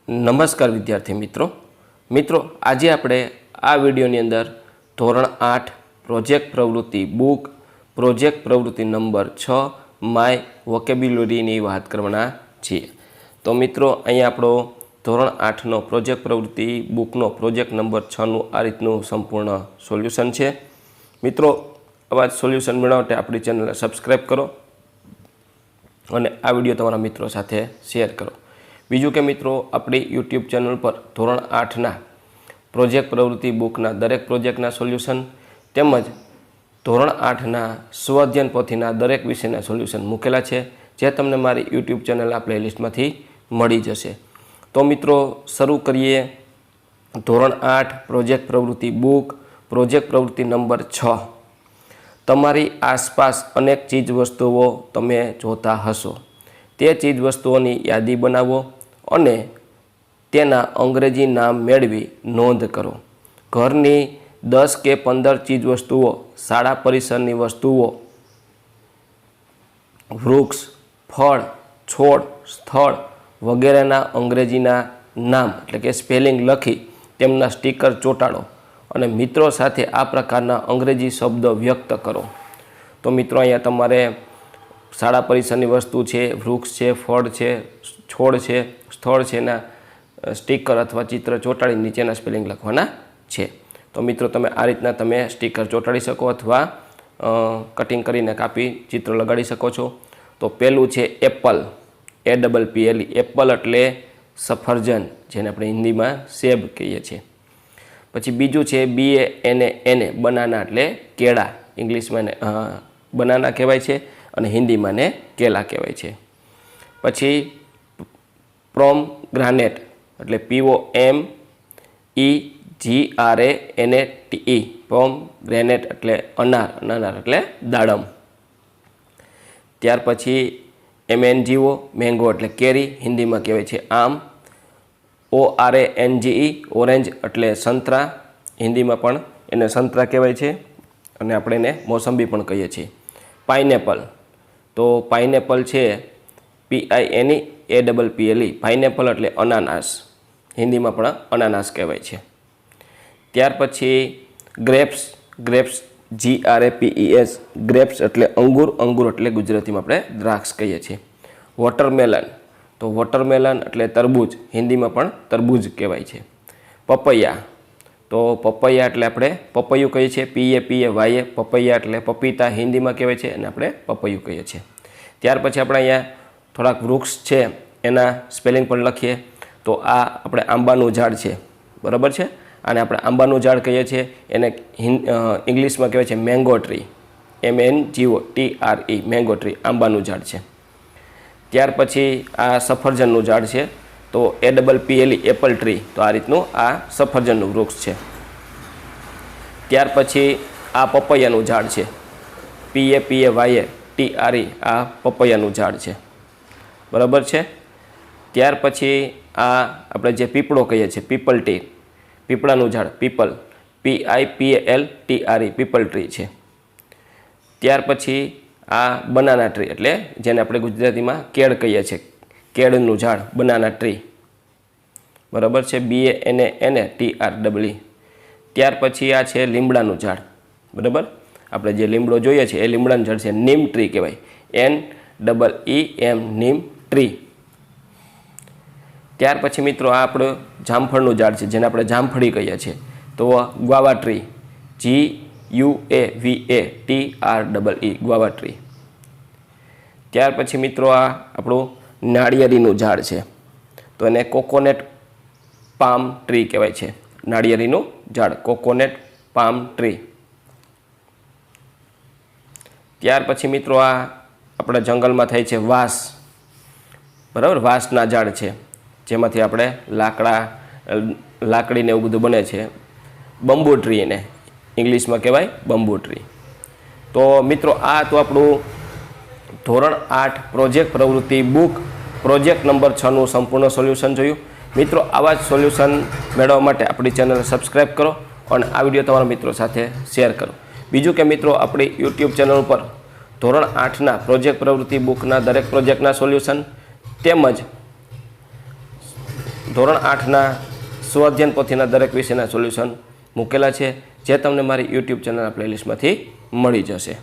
નમસ્કાર વિદ્યાર્થી મિત્રો આજે આપણે આ વિડીયોની અંદર ધોરણ 8 પ્રોજેક્ટ પ્રવૃત્તિ બુક પ્રોજેક્ટ પ્રવૃત્તિ નંબર 6 માય વોકેબ્યુલરીની વાત કરવાના છીએ। તો મિત્રો અહીંયા આપણો ધોરણ 8નો પ્રોજેક્ટ પ્રવૃત્તિ બુકનો પ્રોજેક્ટ નંબર 6નું આ રીતનું સંપૂર્ણ સોલ્યુશન છે। મિત્રો આવા સોલ્યુશન મેળવવા માટે આપણી ચેનલને સબસ્ક્રાઈબ કરો અને આ વિડીયો તમારા મિત્રો સાથે શેર કરો। બીજું કે મિત્રો આપણી યુટ્યુબ ચેનલ પર ધોરણ 8ના પ્રોજેક્ટ પ્રવૃત્તિ બુકના દરેક પ્રોજેક્ટના સોલ્યુશન તેમજ ધોરણ 8ના સ્વઅધ્યયન પોથીના દરેક વિષયના સોલ્યુશન મૂકેલા છે, જે તમને મારી યુટ્યુબ ચેનલના પ્લેલિસ્ટમાંથી મળી જશે। તો મિત્રો શરૂ કરીએ ધોરણ 8 પ્રોજેક્ટ પ્રવૃત્તિ બુક પ્રોજેક્ટ પ્રવૃત્તિ નંબર 6। તમારી આસપાસ અનેક ચીજ વસ્તુઓ તમે જોતા હશો, તે ચીજ વસ્તુઓની યાદી બનાવો અને તેના અંગ્રેજી નામ મેળવી નોંધ કરો। ઘરની 10 કે 15 ચીજ વસ્તુઓ, શાળા પરિસરની વસ્તુઓ, વૃક્ષ, ફળ, છોડ, સ્થળ વગેરેના અંગ્રેજીના નામ એટલે કે સ્પેલિંગ લખી તેમના સ્ટીકર ચોંટાડો અને મિત્રો સાથે આ પ્રકારના અંગ્રેજી શબ્દો વ્યક્ત કરો। તો મિત્રો અહીંયા તમારે શાળા પરિસરની વસ્તુ છે, વૃક્ષ છે, ફળ છે, છોડ છે, સ્થળ છે એના સ્ટીકર અથવા ચિત્ર ચોંટાડી નીચેના સ્પેલિંગ લખવાના છે। તો મિત્રો તમે આ રીતના તમે સ્ટીકર ચોંટાડી શકો અથવા કટિંગ કરીને કાપી ચિત્ર લગાડી શકો છો। તો પહેલું છે એપલ, APPLE, એપલ એટલે સફરજન, જેને આપણે હિન્દીમાં સેબ કહીએ છીએ। પછી બીજું છે BANANA, બનાના એટલે કેળા, ઇંગ્લિશમાં બનાના કહેવાય છે અને હિન્દીમાં ને કેલા કહેવાય છે। પછી પોમગ્રાનેટ એટલે POMEGRANATE, પોમગ્રેનેટ એટલે અનાર એટલે દાડમ। ત્યાર પછી MANGO, મેંગો એટલે કેરી, હિન્દીમાં કહેવાય છે આમ। ORANGE, ઓરેન્જ એટલે સંતરા, હિન્દીમાં પણ એને સંતરા કહેવાય છે અને આપણે એને મોસંબી પણ કહીએ છીએ। પાઇનેપલ, તો પાઇનેપલ છે PINEAPPLE, પાઇનેપલ એટલે અનાનાસ, હિન્દીમાં પણ અનાનાસ કહેવાય છે। ત્યાર પછી ગ્રેપ્સ, GRAPES, ગ્રેપ્સ એટલે અંગૂર એટલે ગુજરાતીમાં આપણે દ્રાક્ષ કહીએ છીએ। વોટરમેલન, તો વોટરમેલન એટલે તરબૂચ, હિન્દીમાં પણ તરબૂજ કહેવાય છે। પપૈયા, તો પપૈયા એટલે આપણે પપૈયું કહીએ છીએ, PAPAYA, પપૈયા એટલે પપીતા હિન્દીમાં કહેવાય છે અને આપણે પપૈયું કહીએ છીએ। ત્યાર પછી આપણે અહીંયા થોડાક વૃક્ષ છે એના સ્પેલિંગ પણ લખીએ। તો આ આપણે આંબાનું ઝાડ છે, બરાબર છે, અને આપણે આંબાનું ઝાડ કહીએ છીએ, એને ઇંગ્લિશમાં કહેવાય છે mango tree, MANGOTRE, mango tree, આંબાનું ઝાડ છે। ત્યાર પછી આ સફરજનનું ઝાડ છે, તો APPLE, એપલ ટ્રી, તો આ રીતનું આ સફરજનનું વૃક્ષ છે। ત્યાર પછી આ પપૈયાનું ઝાડ છે, PAPAYA, આ પપૈયાનું ઝાડ છે, બરાબર છે। ત્યાર પછી આ આપણે જે પીપળો કહીએ છીએ પીપલ ટ્રી, પીપળાનું ઝાડ પીપલ, PIPALTRE, પીપલ ટ્રી છે। ત્યાર પછી આ બનાના ટ્રી એટલે જેને આપણે ગુજરાતીમાં કેળ કહીએ છીએ, કેળનું ઝાડ બનાના ટ્રી, બરાબર છે, BANANATREE। ત્યાર પછી આ છે લીમડાનું ઝાડ, બરાબર, આપણે જે લીમડો જોઈએ છે એ લીમડાનું ઝાડ છે, નીમ ટ્રી કહેવાય, NEEM, નીમ ટ્રી। ત્યાર પછી મિત્રો આ આપણું જામફળનું ઝાડ છે, જેને આપણે જામફળી કહીએ છીએ, તો guava tree, GUAVATREE, guava tree. ત્યાર પછી મિત્રો આ આપણું નાળિયેરીનું ઝાડ છે, તો એને કોકોનેટ પામ ટ્રી કહેવાય છે, નાળિયેરીનું ઝાડ, કોકોનેટ પામ ટ્રી। ત્યાર પછી મિત્રો આ આપણા જંગલમાં થાય છે વાંસ, બરાબર, વાંસના ઝાડ છે, જેમાંથી આપણે લાકડીને એવું બધું બને છે, બંબુ ટ્રી, એને ઇંગ્લિશમાં કહેવાય બંબુ ટ્રી। તો મિત્રો આ તો આપણું ધોરણ 8 પ્રોજેક્ટ પ્રવૃત્તિ બુક પ્રોજેક્ટ નંબર 6નું સંપૂર્ણ સોલ્યુશન જોયું। મિત્રો આવા જ સોલ્યુશન મેળવવા માટે આપણી ચેનલને સબસ્ક્રાઈબ કરો અને આ વિડીયો તમારા મિત્રો સાથે શેર કરો। બીજું કે મિત્રો આપણી યુટ્યુબ ચેનલ ઉપર ધોરણ 8ના પ્રોજેક્ટ પ્રવૃત્તિ બુકના દરેક પ્રોજેક્ટના સોલ્યુશન તેમજ ધોરણ 8ના સ્વઅધ્યયન પોથીના દરેક વિષયના સોલ્યુશન મૂકેલા છે, જે તમને મારી યુટ્યુબ ચેનલના પ્લેલિસ્ટમાંથી મળી જશે.